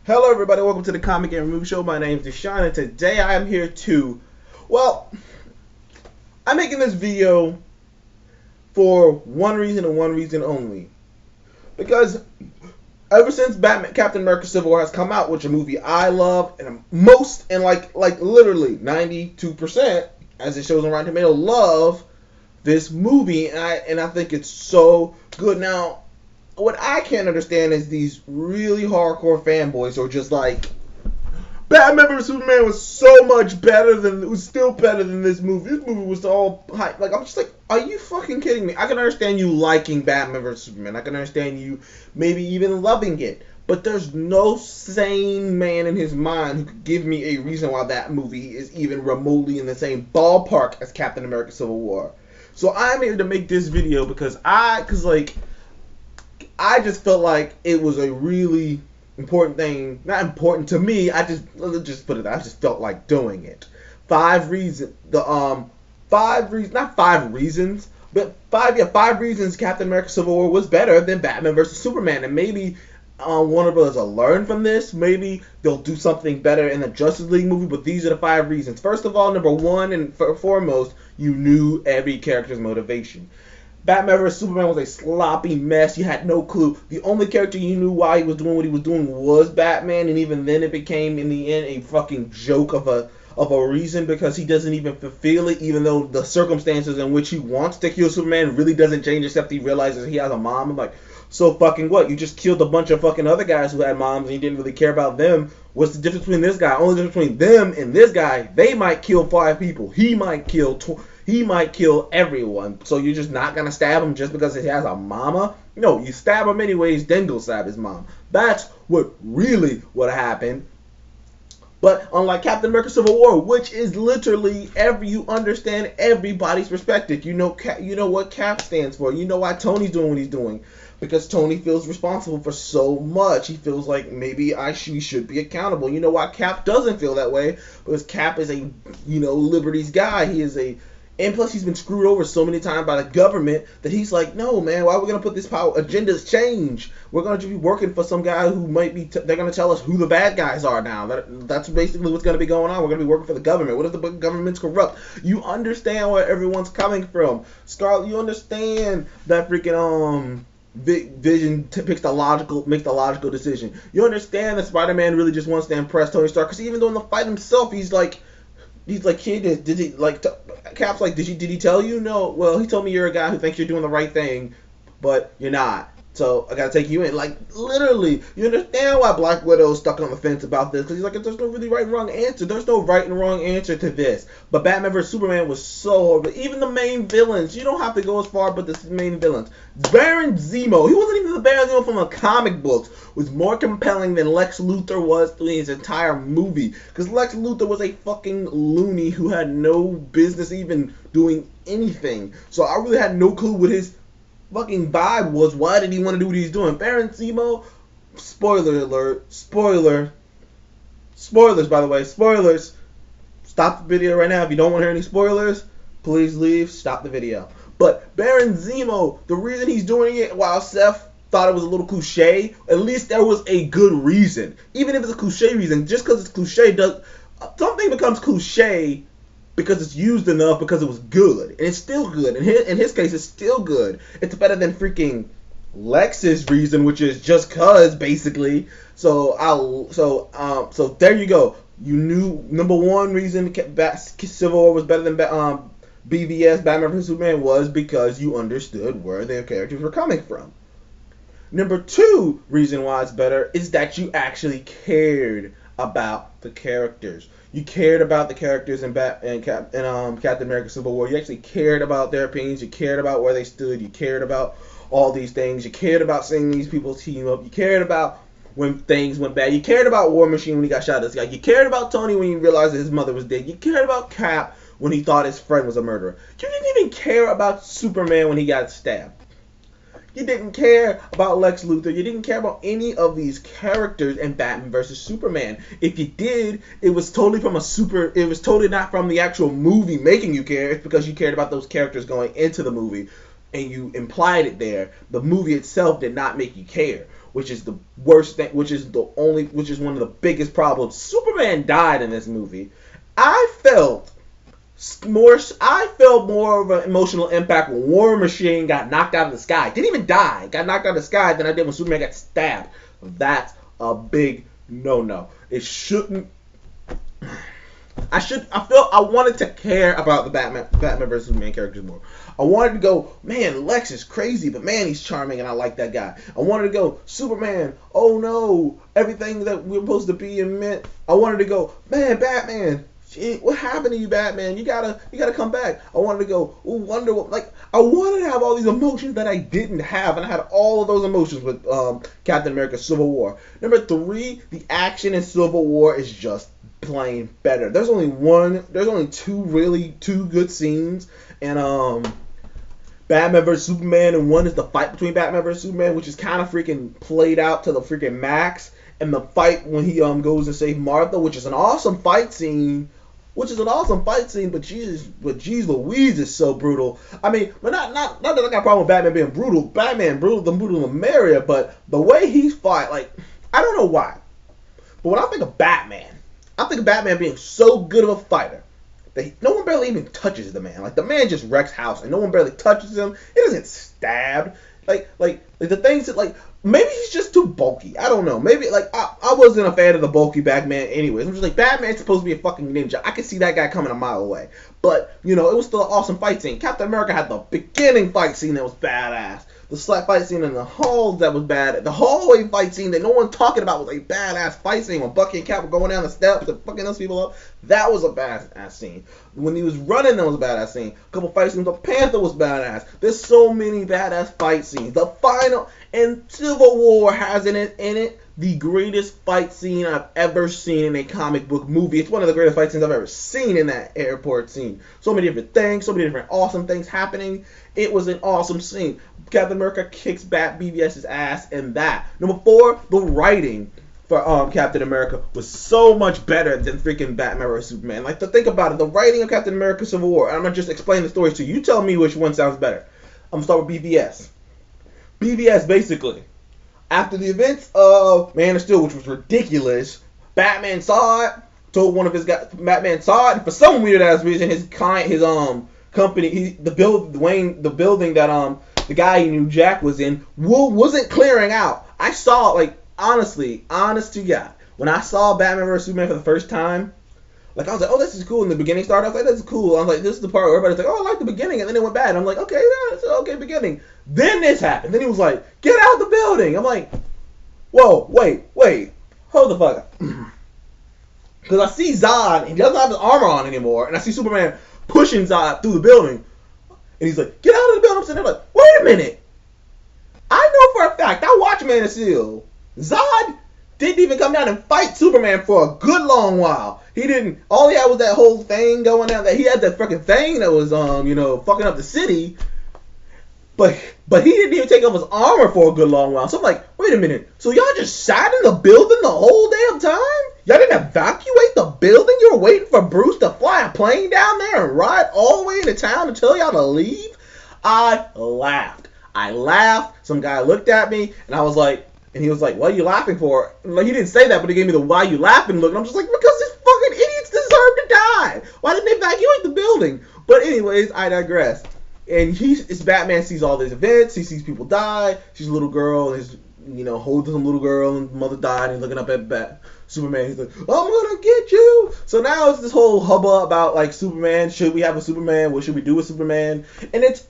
Hello everybody, welcome to the Comic and Movie Show. My name is Deshaun and today I am here to, I'm making this video for one reason and one reason only. Because ever since Captain America Civil War has come out, which is a movie I love, and like literally 92%, as it shows on Rotten Tomatoes, love this movie, and I think it's so good. Now, what I can't understand is these really hardcore fanboys who are just like, Batman vs Superman was so much better than, it was still better than this movie. This movie was all hype. Like, I'm just like, are you fucking kidding me? I can understand you liking Batman vs Superman. I can understand you maybe even loving it. But there's no sane man in his mind who could give me a reason why that movie is even remotely in the same ballpark as Captain America Civil War. So I'm here to make this video because I just felt like it was a really important thing. Not important to me. Let's just put it. I just felt like doing it. Five reasons Captain America Civil War was better than Batman vs Superman, and maybe Warner Brothers will learn from this. Maybe they'll do something better in the Justice League movie. But these are the 5 reasons. First of all, number one and foremost, you knew every character's motivation. Batman vs Superman was a sloppy mess. You had no clue. The only character you knew why he was doing what he was doing was Batman, and even then it became, in the end, a fucking joke of a reason, because he doesn't even fulfill it, even though the circumstances in which he wants to kill Superman really doesn't change, except he realizes he has a mom. I'm like, so fucking what? You just killed a bunch of fucking other guys who had moms and you didn't really care about them. What's the difference between this guy? Only difference between them and this guy, they might kill 5 people. He might kill everyone. So you're just not gonna stab him just because he has a mama? No, you stab him anyways, then go stab his mom. That's what happened. But unlike Captain America Civil War, which is literally you understand everybody's perspective. You know what Cap stands for. You know why Tony's doing what he's doing. Because Tony feels responsible for so much. He feels like maybe we should be accountable. You know why Cap doesn't feel that way? Because Cap is a, liberties guy. And plus he's been screwed over so many times by the government that he's like, no, man, why are we going to put this power? Agendas change. We're going to be working for some guy who might be, they're going to tell us who the bad guys are now. That's basically what's going to be going on. We're going to be working for the government. What if the government's corrupt? You understand where everyone's coming from. Scarlet, you understand that freaking, Vision makes the logical decision. You understand that Spider-Man really just wants to impress Tony Stark, because even though in the fight himself, he's like, kid, did he, like, Cap's like, did he tell you? No, well, he told me you're a guy who thinks you're doing the right thing, but you're not. So I gotta take you in. Like, literally, you understand why Black Widow's stuck on the fence about this, because he's like, there's no really right and wrong answer. There's no right and wrong answer to this. But Batman vs Superman was so horrible. Even the main villains, you don't have to go as far, but the main villains. Baron Zemo, he wasn't even the Baron Zemo from the comic books, was more compelling than Lex Luthor was through his entire movie. Because Lex Luthor was a fucking loony who had no business even doing anything. So I really had no clue what his fucking vibe was. Why did he want to do what he's doing? Baron Zemo, spoiler alert, spoilers, by the way, spoilers. Stop the video right now. If you don't want to hear any spoilers, please leave, stop the video. But Baron Zemo, the reason he's doing it, while Seth thought it was a little cliche, at least there was a good reason. Even if it's a cliche reason, just because it's cliche, something becomes cliche because it's used enough, because it was good. And it's still good. In his case, it's still good. It's better than freaking Lex's reason, which is just cause, basically. So there you go. You knew number one reason Civil War was better than BVS, Batman vs Superman, was because you understood where their characters were coming from. Number 2 reason why it's better is that you actually cared about the characters. You cared about the characters in Captain America Civil War. You actually cared about their opinions. You cared about where they stood. You cared about all these things. You cared about seeing these people team up. You cared about when things went bad. You cared about War Machine when he got shot at this guy. You cared about Tony when you realized that his mother was dead. You cared about Cap when he thought his friend was a murderer. You didn't even care about Superman when he got stabbed. You didn't care about Lex Luthor. You didn't care about any of these characters in Batman vs Superman. If you did, it was totally not from the actual movie making you care. It's because you cared about those characters going into the movie, and you implied it there. The movie itself did not make you care. which is the worst thing, which is one of the biggest problems. Superman died in this movie. I felt more of an emotional impact when War Machine got knocked out of the sky. Didn't even die. Got knocked out of the sky than I did when Superman got stabbed. That's a big no-no. It shouldn't. I wanted to care about the Batman vs Superman characters more. I wanted to go, man, Lex is crazy, but man, he's charming, and I like that guy. I wanted to go, Superman, oh no, everything that we're supposed to be and meant. I wanted to go, man, Batman, shit, what happened to you, Batman? You gotta come back. I wanted to go, ooh, Wonder Woman. Like, I wanted to have all these emotions that I didn't have, and I had all of those emotions with Captain America: Civil War. Number 3, the action in Civil War is just plain better. There's only two good scenes, and Batman vs Superman, and one is the fight between Batman vs Superman, which is kind of freaking played out to the freaking max, and the fight when he goes and saves Martha, which is an awesome fight scene. But geez Louise is so brutal. I mean, but not that I got a problem with Batman being brutal. Batman brutal the merrier, but the way he fight, like, I don't know why, but when I think of Batman, I think of Batman being so good of a fighter that no one barely even touches the man. Like, the man just wrecks house, and no one barely touches him. He doesn't get stabbed. Like the things that, like, maybe he's just too bulky. I don't know. Maybe, like, I wasn't a fan of the bulky Batman anyways. I'm just like, Batman's supposed to be a fucking ninja. I could see that guy coming a mile away. But, you know, it was still an awesome fight scene. Captain America had the beginning fight scene that was badass. The slap fight scene in the hall that was bad. The hallway fight scene that no one's talking about was a badass fight scene when Bucky and Cap were going down the steps and fucking those people up. That was a badass scene. When he was running, that was a badass scene. A couple fight scenes with Panther was badass. There's so many badass fight scenes. The final and Civil War has in it the greatest fight scene I've ever seen in a comic book movie. It's one of the greatest fight scenes I've ever seen in that airport scene. So many different things, so many different awesome things happening. It was an awesome scene. Captain America kicks BVS's ass in that. Number 4, the writing for Captain America was so much better than freaking Batman vs Superman. Like, to think about it, the writing of Captain America Civil War, I'm going to just explain the stories to you. You tell me which one sounds better. I'm going to start with BVS. BVS, basically, after the events of Man of Steel, which was ridiculous, Batman saw it, told one of his guys, Batman saw it, and for some weird ass reason, his client, his company, the building that the guy he knew, Jack, was in, wasn't clearing out. I saw, like, honest to God, when I saw Batman vs Superman for the first time, like, I was like, oh, this is cool. In the beginning started, I was like, this is cool. I was like, this is the part where everybody's like, oh, I like the beginning, and then it went bad. I'm like, okay, yeah, it's an okay beginning. Then this happened. Then he was like, get out the building. I'm like, whoa, wait, hold the fuck up. Because I see Zod, and he doesn't have his armor on anymore, and I see Superman pushing Zod through the building, and he's like, get out of the building. I'm sitting there like, wait a minute. I know for a fact, I watched Man of Steel. Zod didn't even come down and fight Superman for a good long while. He didn't. All he had was that whole thing going down. That he had that fucking thing that was fucking up the city. But he didn't even take off his armor for a good long while. So I'm like, wait a minute. So y'all just sat in the building the whole damn time? Y'all didn't evacuate the building? You were waiting for Bruce to fly a plane down there and ride all the way into town to tell y'all to leave? I laughed. Some guy looked at me, and I was like, and he was like, what are you laughing for? Like, he didn't say that, but he gave me the why you laughing look. And I'm just like, because these fucking idiots deserve to die. Why didn't they evacuate the building? But anyways, I digress. And it's Batman sees all these events. He sees people die. She's a little girl. Holds some little girl, and mother died. And he's looking up at Superman. He's like, I'm gonna get you. So now it's this whole hubbub about, like, Superman. Should we have a Superman? What should we do with Superman? And it's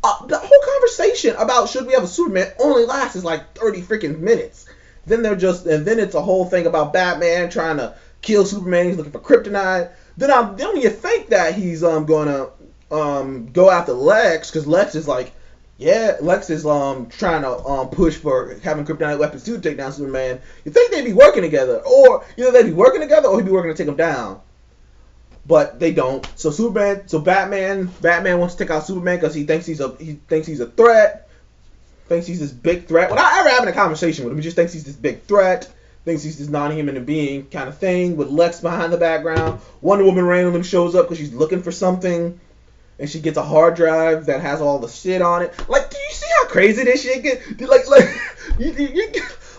the whole conversation about should we have a Superman only lasts like 30 freaking minutes. Then it's a whole thing about Batman trying to kill Superman. He's looking for kryptonite. Then you think that he's gonna go after Lex, because Lex is like, yeah, Lex is trying to push for having kryptonite weapons too to take down Superman. You think they'd be working together, or either they'd be working together or he'd be working to take him down. But they don't. So Batman wants to take out Superman because he thinks he's a threat. Thinks he's this big threat. Without ever having a conversation with him, he just thinks he's this big threat. Thinks he's this non-human being kind of thing with Lex behind the background. Wonder Woman randomly shows up because she's looking for something, and she gets a hard drive that has all the shit on it. Like, do you see how crazy this shit gets?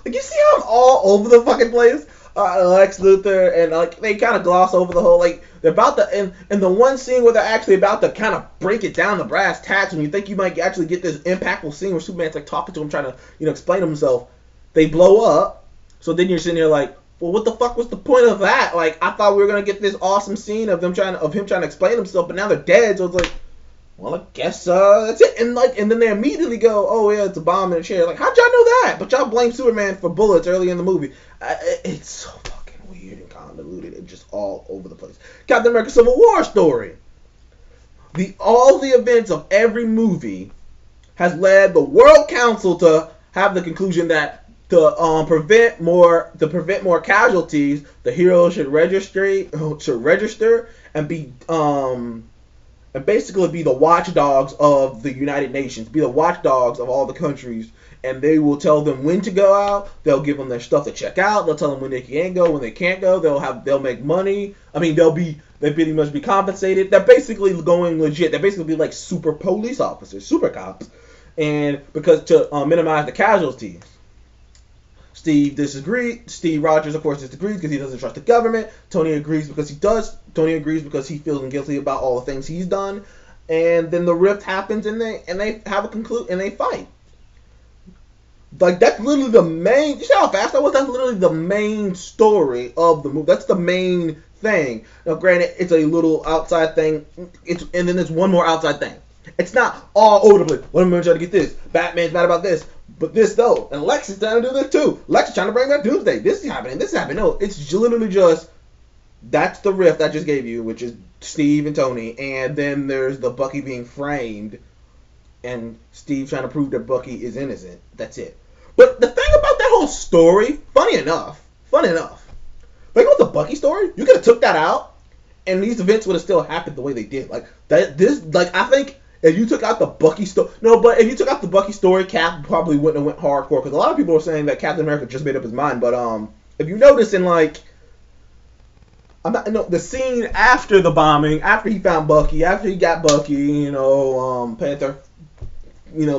Like, you see how I'm all over the fucking place? Lex Luthor, and like they kind of gloss over the whole, like, they're about to, and the one scene where they're actually about to kind of break it down the brass tacks, when you think you might actually get this impactful scene where Superman's like talking to him, trying to, explain himself, they blow up. So then you're sitting there like, well, what the fuck was the point of that? Like, I thought we were gonna get this awesome scene of him trying to explain himself, but now they're dead. So it's like, well, I guess that's it. And then they immediately go, oh yeah, it's a bomb in a chair. Like, how'd y'all know that? But y'all blame Superman for bullets early in the movie. It's so fucking weird and convoluted and just all over the place. Captain America Civil War story. All the events of every movie has led the World Council to have the conclusion that to prevent more casualties, the heroes should register and be and basically be the watchdogs of the United Nations, be the watchdogs of all the countries, and they will tell them when to go out. They'll give them their stuff to check out. They'll tell them when they can go, when they can't go. They'll make money. I mean, they pretty much be compensated. They're basically going legit. They're basically be like super police officers, super cops, and because to minimize the casualties. Steve Rogers, of course, disagrees because he doesn't trust the government. Tony agrees because he does. Tony agrees because he feels guilty about all the things he's done. And then the rift happens, and they have a conclude, and they fight. Like, that's literally the main. You see how fast that was? That's literally the main story of the movie. That's the main thing. Now, granted, it's a little outside thing. And then there's one more outside thing. It's not all over the place. What am I trying to get this? Batman's mad about this. But this, though. And Lex is trying to do this, too. Lex is trying to bring back Doomsday. This is happening. This is happening. No, it's literally just, that's the rift I just gave you, which is Steve and Tony. And then there's the Bucky being framed. And Steve trying to prove that Bucky is innocent. That's it. But the thing about that whole story, funny enough, like with the Bucky story, you could have took that out, and these events would have still happened the way they did. Like, I think if you took out the Bucky story, if you took out the Bucky story, Cap probably wouldn't have went hardcore, because a lot of people are saying that Captain America just made up his mind. But if you notice in the scene after the bombing, after he found Bucky, after he got Bucky,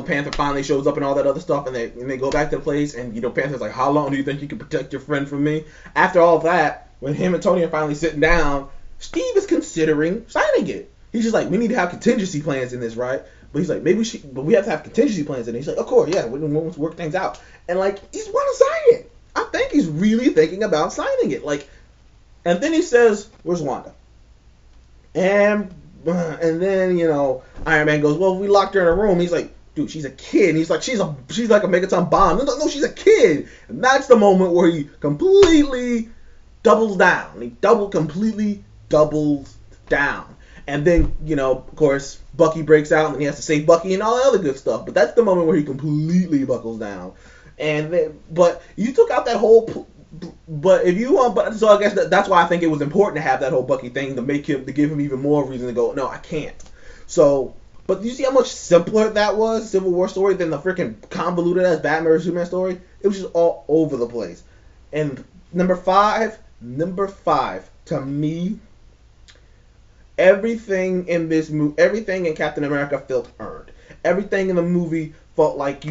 Panther finally shows up and all that other stuff, and they go back to the place, and Panther's like, how long do you think you can protect your friend from me? After all of that, when him and Tony are finally sitting down, Steve is considering signing it. He's just like, we need to have contingency plans in this, right? But he's like, but we have to have contingency plans in it. He's like, of course, yeah, we want to work things out. And he's want to sign it. I think he's really thinking about signing it. And then he says, where's Wanda? And then, Iron Man goes, well, we locked her in a room. He's like, dude, she's a kid. And he's like, she's like a megaton bomb. No, she's a kid. And that's the moment where he completely doubles down. Completely doubles down. And then, of course, Bucky breaks out, and he has to save Bucky and all that other good stuff. But that's the moment where he completely buckles down. But you took out that whole. But if you want, so I guess that's why I think it was important to have that whole Bucky thing to give him even more reason to go, no, I can't. So. But you see how much simpler that was, Civil War story, than the freaking convoluted ass Batman vs Superman story? It was just all over the place. And number five, to me, everything in this movie, everything in Captain America felt earned. Everything in the movie felt like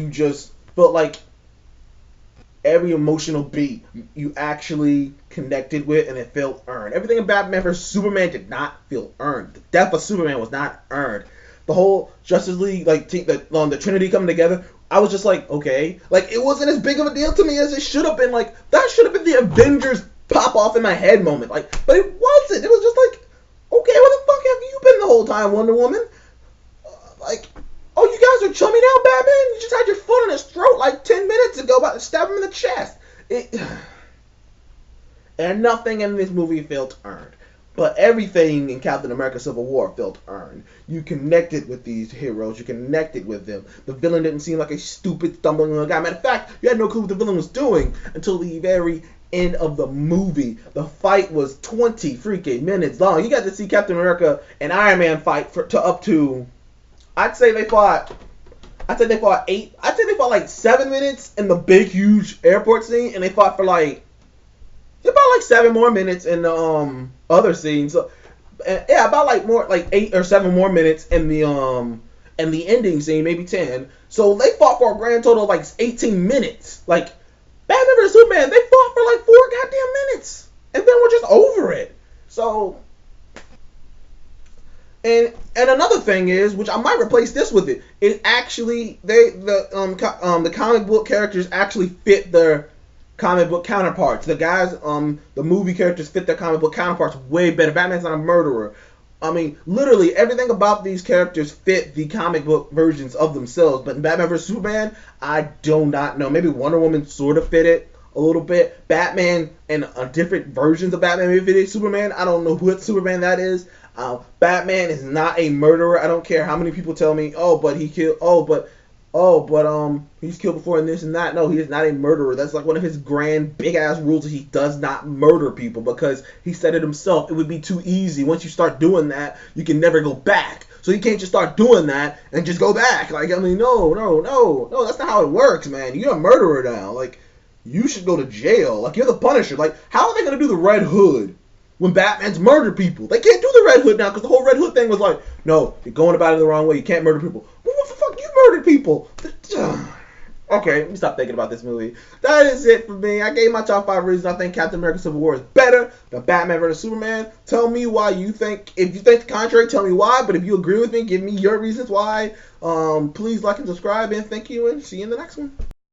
every emotional beat you actually connected with, and it felt earned. Everything in Batman vs Superman did not feel earned. The death of Superman was not earned. The whole Justice League, the Trinity coming together, I was just like, okay. It wasn't as big of a deal to me as it should have been. That should have been the Avengers pop off in my head moment. But it wasn't. It was just okay, where the fuck have you been the whole time, Wonder Woman? Oh, you guys are chummy now, Batman? You just had your foot on his throat 10 minutes ago, about to stab him in the chest. And nothing in this movie felt earned. But everything in Captain America Civil War felt earned. You connected with these heroes. You connected with them. The villain didn't seem like a stupid, stumbling guy. Matter of fact, you had no clue what the villain was doing until the very end of the movie. The fight was 20 freaking minutes long. You got to see Captain America and Iron Man fight I'd say they fought 7 minutes in the big, huge airport scene, and they fought for about 7 more minutes in the other scenes. So, about 8 or 7 more minutes in the ending scene, maybe 10. So they fought for a grand total of 18 minutes. Batman vs Superman, they fought for like 4 goddamn minutes, and then we're just over it. So, and another thing is, which I might replace this with it, is actually the comic book characters actually fit their comic book counterparts. The guys, the movie characters fit their comic book counterparts way better. Batman's not a murderer. I mean, literally everything about these characters fit the comic book versions of themselves. But in Batman vs Superman, I do not know. Maybe Wonder Woman sort of fit it a little bit. Batman and different versions of Batman maybe fit it. Superman, I don't know what Superman that is. Batman is not a murderer. I don't care how many people tell me, he's killed before and this and that. No, he is not a murderer. That's like one of his grand big ass rules. He does not murder people because he said it himself. It would be too easy. Once you start doing that, you can never go back. So you can't just start doing that and just go back. Like, I mean, no, that's not how it works, man. You're a murderer now. Like, you should go to jail. Like, you're the Punisher. Like, how are they gonna do the Red Hood when Batman's murdered people? They can't do the Red Hood now because the whole Red Hood thing was like, no, you're going about it the wrong way. You can't murder people. Well, what the fuck? You murdered people. Okay, let me stop thinking about this movie. That is it for me. I gave my top 5 reasons I think Captain America Civil War is better than Batman vs. Superman. Tell me why you think. If you think the contrary, tell me why. But if you agree with me, give me your reasons why. Please like and subscribe. And thank you. And see you in the next one.